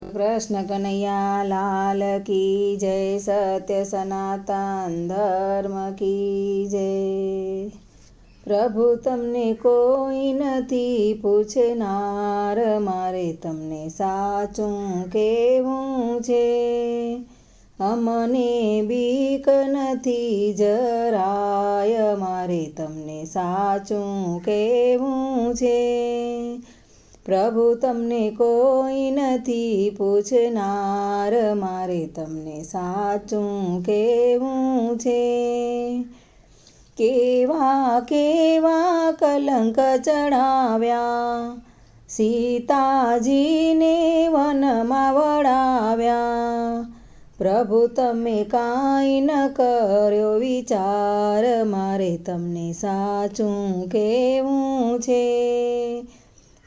કૃષ્ણ કનૈયા લાલ કી જય, સત્ય સનાતન ધર્મ કી જય। પ્રભુ તમને કોઈ નથી પૂછનાર, મારે તમને સાચું કહેવું છે। અમને બીક નથી જરાય, મારે તમને સાચું કહેવું છે। પ્રભુ તમને કોઈ નથી પૂછનાર, મારે તમને સાચું કહેવું છે। કેવા કેવા કલંક ચડાવ્યા, સીતાજીને વનમાં વળાવ્યા। પ્રભુ તમે કાંઈ ન કર્યો વિચાર, મારે તમને સાચું કહેવું છે।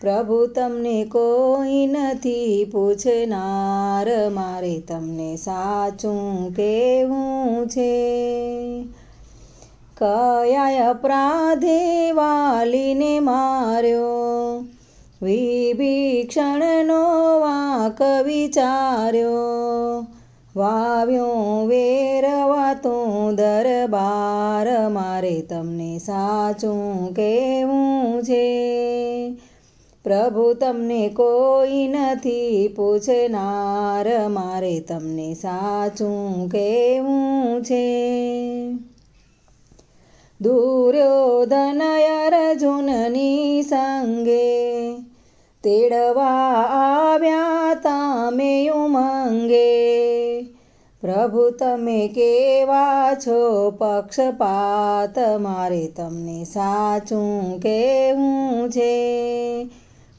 પ્રભુ તમને કોઈ નથી પૂછનાર, મારે તમને સાચું કહેવું છે। કયા અપરાધે વાલીને માર્યો, વિભીષણનો વાંક વિચાર્યો। વાવ્યો વેરવા તું દરબાર, મારે તમને સાચું કહેવું છે। પ્રભુ તમને કોઈ નથી પૂછનાર, મારે તમને સાચું કહેવું છે। દુર્યોધન અર્જુનની સંગે, તેડવા આવ્યા તમે ઉમંગે। પ્રભુ તમે કેવા છો પક્ષપાત, મારે તમને સાચું કહેવું છે।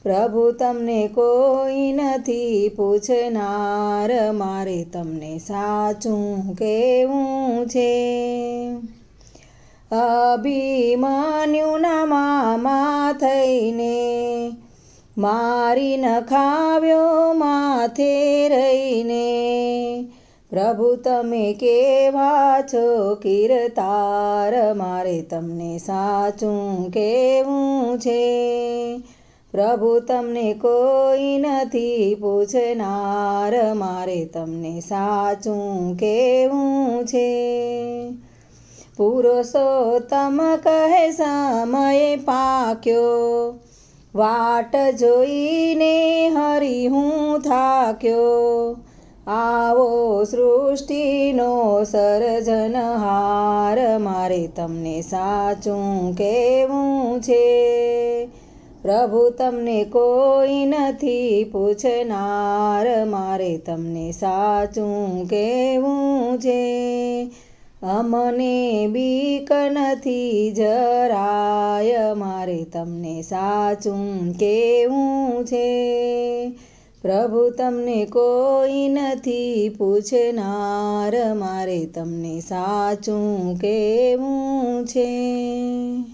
પ્રભુ તમને કોઈ નથી પૂછનાર, મારે તમને સાચું કહેવું છે। અભિમન્યુના મામા થઈને, મારી નખાવ્યો માથે રહીને। પ્રભુ તમે કેવા છો કીર્તાર, મારે તમને સાચું કહેવું છે। પ્રભુ તમને કોઈ નથી પૂછનાર, મારે તમને સાચું કહેવું છે। પુરુષોત્તમ કહે સમય પાક્યો, વાટ જોઈને હરી હું થાક્યો। આવો સૃષ્ટિનો સર્જનહાર, મારે તમને સાચું કહેવું છે। પ્રભુ તમને કોઈ નથી પૂછનાર, મારે તમને સાચું કહેવું છે। અમને બીક નથી જરાય, મારે તમને સાચું કહેવું છે। પ્રભુ તમને કોઈ નથી પૂછનાર, મારે તમને સાચું કહેવું છે।